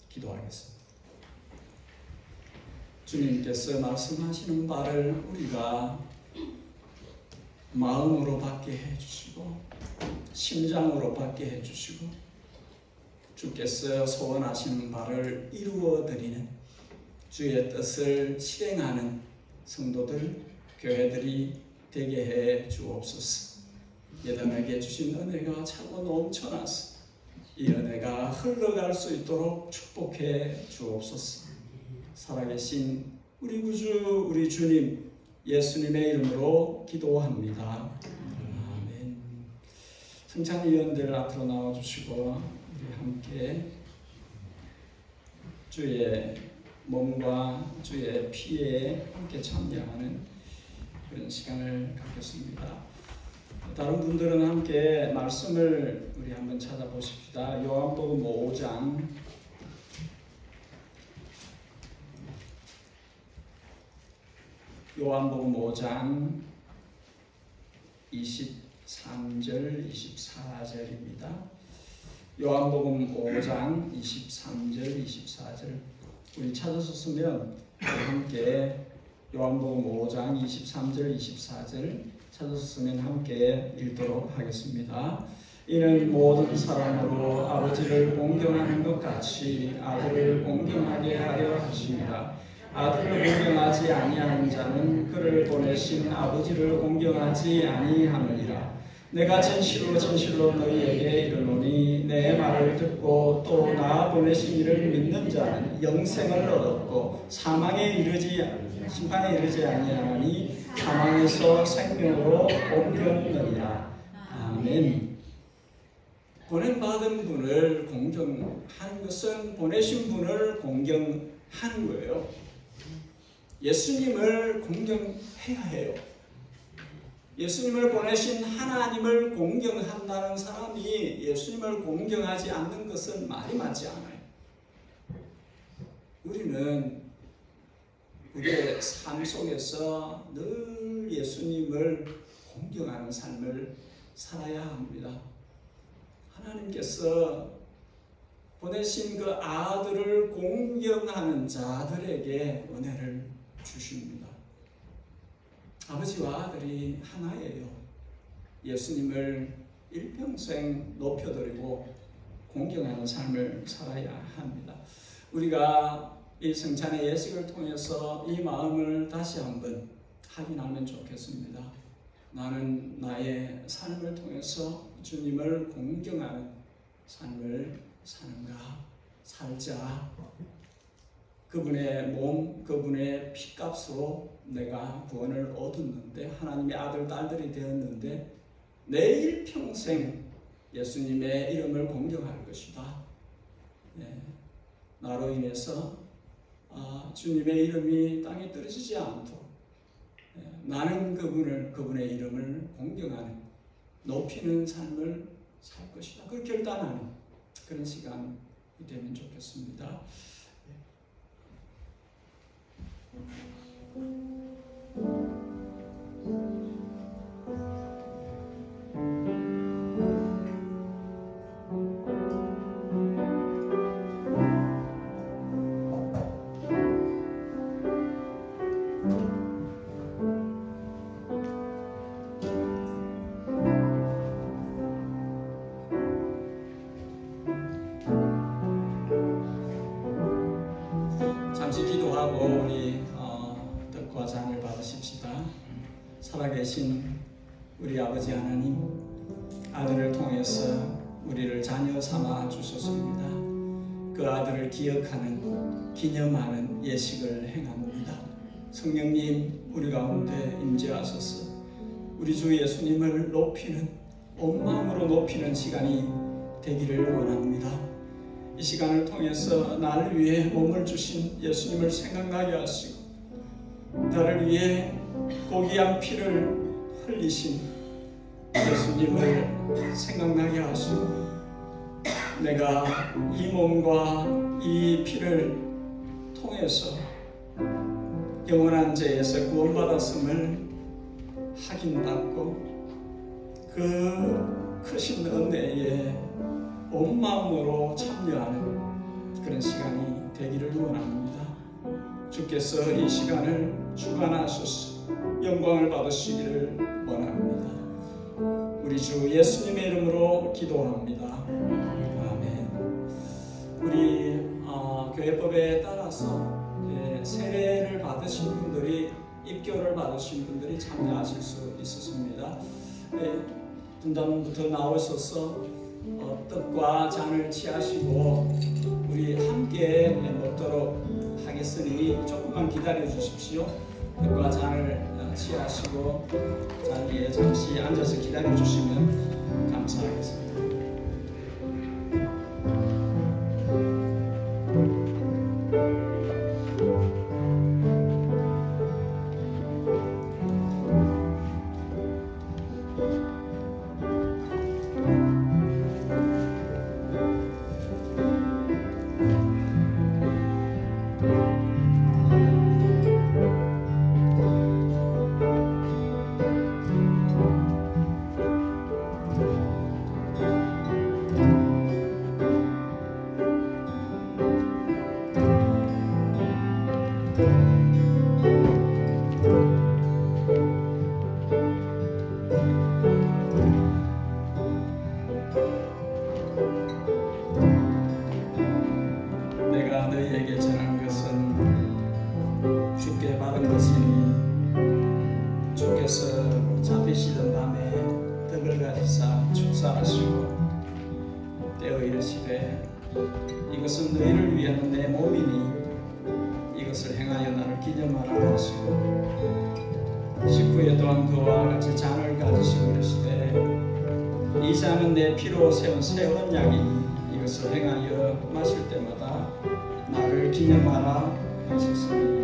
기도하겠습니다. 주님께서 말씀하시는 바를 우리가 마음으로 받게 해주시고 심장으로 받게 해주시고 주께서 소원하시는 바를 이루어드리는 주의 뜻을 실행하는 성도들, 교회들이 되게 해 주옵소서. 예단에게 주신 은혜가 차고 넘쳐나서 이 은혜가 흘러갈 수 있도록 축복해 주옵소서. 살아계신 우리 구주, 우리 주님 예수님의 이름으로 기도합니다. 아멘. 승찬위원들 앞으로 나와주시고 함께 주의 몸과 주의 피에 함께 참여하는 그런 시간을 갖겠습니다. 다른 분들은 함께 말씀을 우리 한번 찾아보십시다. 요한복음 5장 요한복음 5장 23절 24절입니다. 요한복음 5장 23절 24절 우리 찾으셨으면 함께 요한복음 5장 23절 24절 찾으셨으면 함께 읽도록 하겠습니다. 이는 모든 사람으로 아버지를 공경하는 것 같이 아들을 공경하게 하려 하십니다. 아들을 공경하지 아니하는 자는 그를 보내신 아버지를 공경하지 아니하느니라. 내가 진실로 진실로 너희에게 이르노니 내 말을 듣고 또 나 보내신 이를 믿는 자는 영생을 얻었고 심판에 이르지 아니하니 사망에서 생명으로 옮겼느니라. 아멘. 보냄받은 분을 공경하는 것은 보내신 분을 공경하는 거예요. 예수님을 공경해야 해요. 예수님을 보내신 하나님을 공경한다는 사람이 예수님을 공경하지 않는 것은 말이 맞지 않아요. 우리는 우리의 삶 속에서 늘 예수님을 공경하는 삶을 살아야 합니다. 하나님께서 보내신 그 아들을 공경하는 자들에게 은혜를 주십니다. 아버지와 아들이 하나예요. 예수님을 일평생 높여드리고 공경하는 삶을 살아야 합니다. 우리가 이 성찬의 예식을 통해서 이 마음을 다시 한번 확인하면 좋겠습니다. 나는 나의 삶을 통해서 주님을 공경하는 삶을 사는가? 살자. 그분의 몸, 그분의 피값으로 내가 구원을 얻었는데 하나님의 아들, 딸들이 되었는데 내 일평생 예수님의 이름을 공경할 것이다. 나로 인해서 주님의 이름이 땅에 떨어지지 않도록 나는 그분의 이름을 공경하는 높이는 삶을 살 것이다. 그걸 결단하는 그런 시간이 되면 좋겠습니다. 잠시 기도하고 우리 떡과 잔을 받으십시다. 살아계신 우리 아버지 하나님, 아들을 통해서 우리를 자녀 삼아 주셨습니다. 그 아들을 기억하는, 기념하는 예식을 행합니다. 성령님, 우리 가운데 임재하소서. 우리 주 예수님을 높이는, 온 마음으로 높이는 시간이 되기를 원합니다. 이 시간을 통해서 나를 위해 몸을 주신 예수님을 생각나게 하시고 나를 위해 고귀한 피를 흘리신 예수님을 생각나게 하시고 내가 이 몸과 이 피를 통해서 영원한 죄에서 구원받았음을 확인받고 그 크신 은혜에 온 마음으로 참여하는 그런 시간이 되기를 원합니다. 주께서 이 시간을 주관하셔서 영광을 받으시기를 원합니다. 우리 주 예수님의 이름으로 기도합니다. 아멘. 우리 교회법에 따라서 세례를 받으신 분들이, 입교를 받으신 분들이 참여하실 수 있었습니다. 분당부터 나오셔서 떡과 잔을 취하시고 우리 함께 먹도록 하겠으니 조금만 기다려 주십시오. 떡과 잔을 취하시고 자리에 잠시 앉아서 기다려 주시면 감사하겠습니다. 너희에게 전한 것은 주께 받은 것이니 주께서 잡히시던 밤에 떡을 가지사 축사하시고 떼어 이르시되 이것은 너희를 위한 내 몸이니 이것을 행하여 나를 기념하라 하시고 식후에 또한 그와 같이 잔을 가지시고 이르시되 이 잔은 내 피로 세운 새 언약이니 이것을 행하여 마실 때마다 나를 기념하라 하셨으니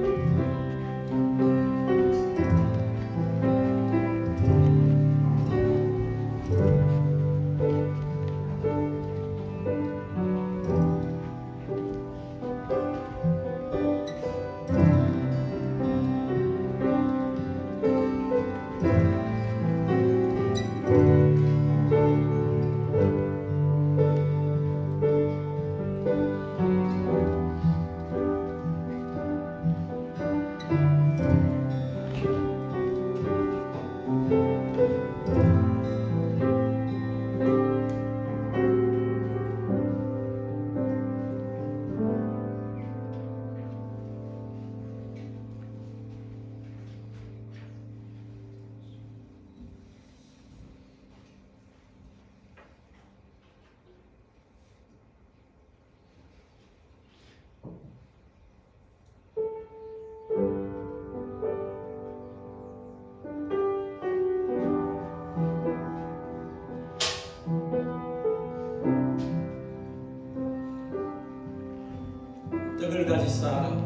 떡을 가지사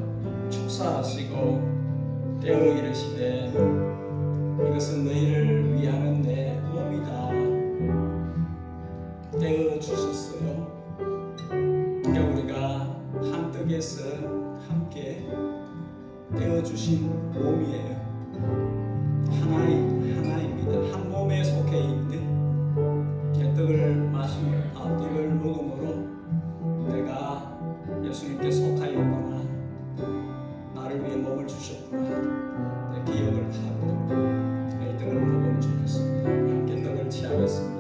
축사하시고 떼어 이르시되 이것은 너희를 위하는 내 몸이다 떼어 주셨어요. 그러니까 우리가 한 떡에서 함께 떼어 주신 몸이에요. 하나입니다. 한 몸에 속해 있는 떡을 떡을 먹음으로 내가 예수님께 속하였구나, 나를 위해 몸을 주셨구나, 내 기억을 하고 이 떡을 먹으면 좋겠습니다. 함께 떡을 취하겠습니다.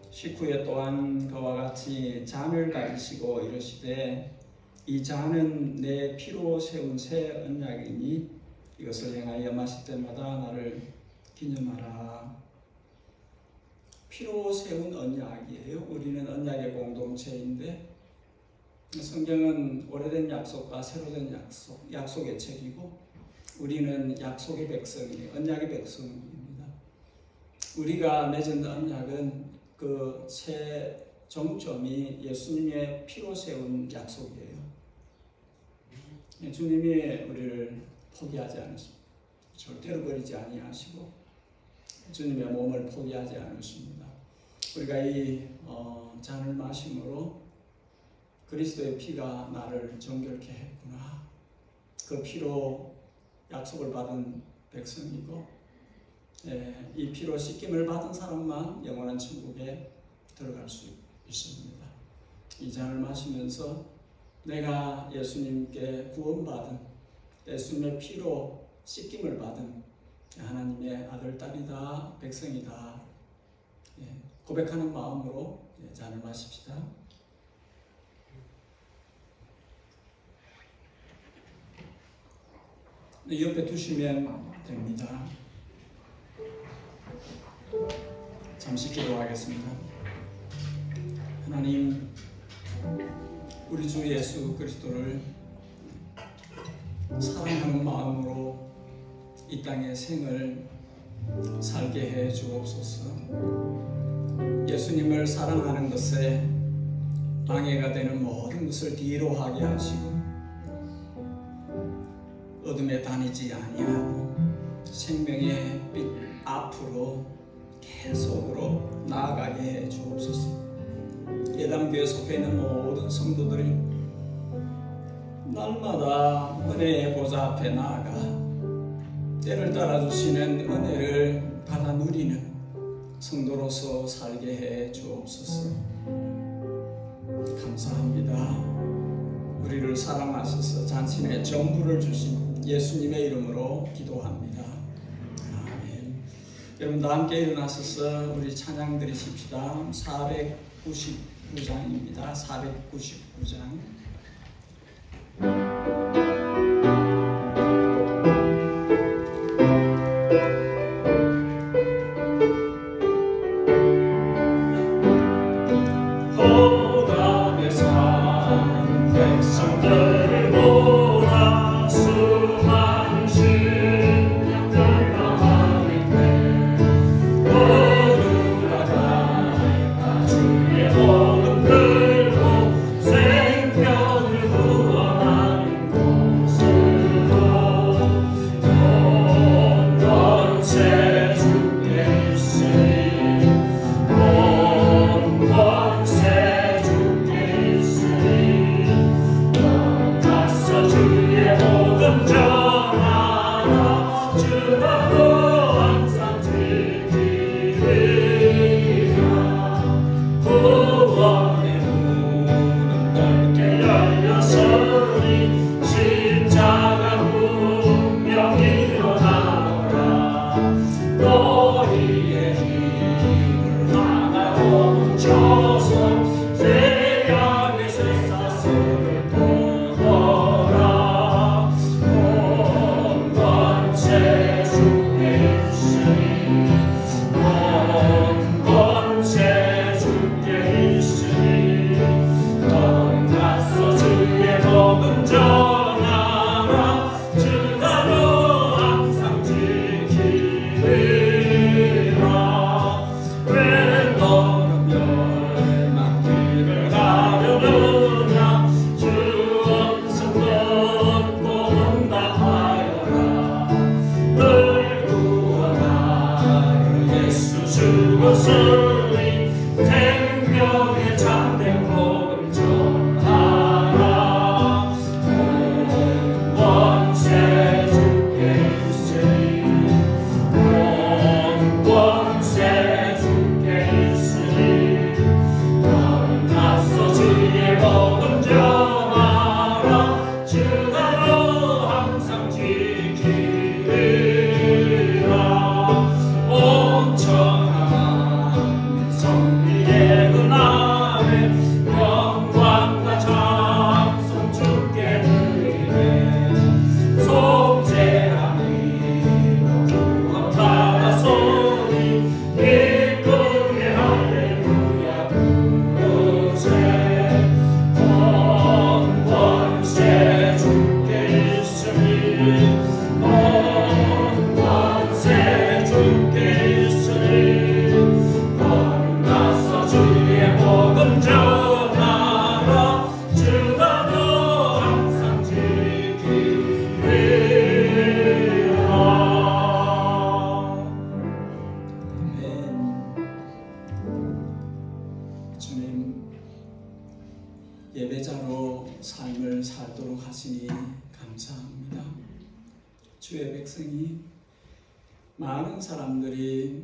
식후에 또한 그와 같이 잔을 가지시고 이르시되 이 잔은 내 피로 세운 새 언약이니 이것을 행하여 마실 때마다 나를 기념하라. 피로 세운 언약이에요. 우리는 언약의 공동체인데 성경은 오래된 약속과 새로된 약속의 책이고 우리는 약속의 백성이에요. 언약의 백성입니다. 우리가 맺은 언약은 그 새 정점이 예수님의 피로 세운 약속이에요. 주님이 우리를 포기하지 않으십니다. 절대로 버리지 아니하시고 주님의 몸을 포기하지 않으십니다. 우리가 이 잔을 마심으로 그리스도의 피가 나를 정결케 했구나, 그 피로 약속을 받은 백성이고 이 피로 씻김을 받은 사람만 영원한 천국에 들어갈 수 있습니다. 이 잔을 마시면서 내가 예수님께 구원받은, 예수님의 피로 씻김을 받은 하나님의 아들, 딸이다, 백성이다 고백하는 마음으로 잔을 마십시다. 옆에 두시면 됩니다. 잠시 기도하겠습니다. 하나님, 우리 주 예수 그리스도를 사랑하는 마음으로 이 땅의 생을 살게 해 주옵소서. 예수님을 사랑하는 것에 방해가 되는 모든 것을 뒤로 하게 하시고 어둠에 다니지 아니하고 생명의 빛 앞으로 계속으로 나아가게 해 주옵소서. 예담교에 속해 있는 모든 성도들이 날마다 은혜의 보좌 앞에 나아가 때를 따라 주시는 은혜를 받아 누리는 성도로서 살게 해 주옵소서. 감사합니다. 우리를 사랑하셔서 잔신의 전부를 주신 예수님의 이름으로 기도합니다. 아멘. 여러분 다 함께 일어나셔서 우리 찬양 드리십시다. 499장입니다. 499장. 예배자로 삶을 살도록 하시니 감사합니다. 주의 백성이 많은 사람들이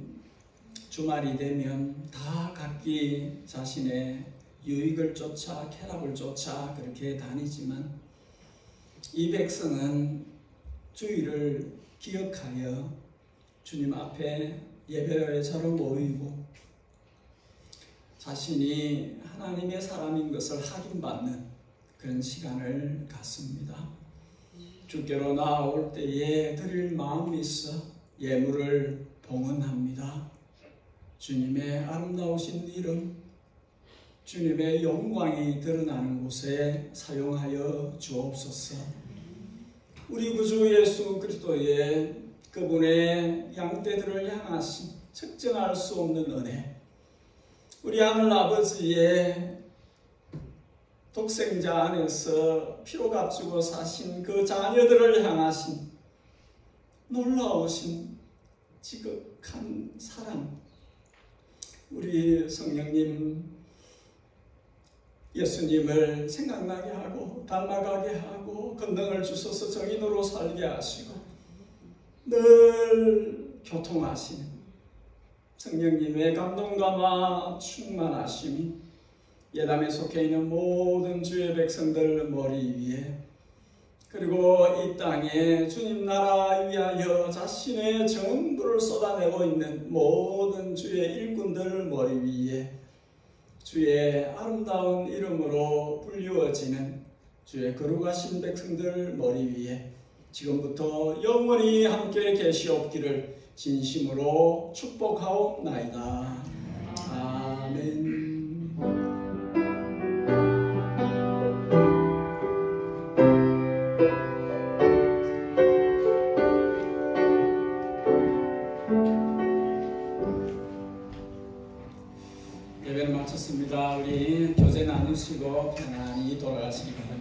주말이 되면 다 각기 자신의 유익을 쫓아 쾌락을 쫓아 그렇게 다니지만 이 백성은 주일을 기억하여 주님 앞에 예배자로 모이고 자신이 하나님의 사람인 것을 확인받는 그런 시간을 갖습니다. 주께로 나아올 때에 드릴 마음이 있어 예물을 봉헌합니다. 주님의 아름다우신 이름, 주님의 영광이 드러나는 곳에 사용하여 주옵소서. 우리 구주 예수 그리스도의 그분의 양떼들을 향하신 측정할 수 없는 은혜, 우리 하늘 아버지의 독생자 안에서 피로 값주고 사신 그 자녀들을 향하신 놀라우신 지극한 사랑, 우리 성령님 예수님을 생각나게 하고 닮아가게 하고 권능을 주셔서 정인으로 살게 하시고 늘 교통하시는 성령님의 감동감화 충만하심이 예담에 속해 있는 모든 주의 백성들 머리 위에 그리고 이 땅에 주님 나라 위하여 자신의 전부를 쏟아내고 있는 모든 주의 일꾼들 머리 위에 주의 아름다운 이름으로 불리워지는 주의 거룩하신 백성들 머리 위에 지금부터 영원히 함께 계시옵기를 진심으로 축복하옵나이다. 아멘. 예배를 마쳤습니다. 우리 교제 나누시고 편안히 돌아가시기 바랍니다.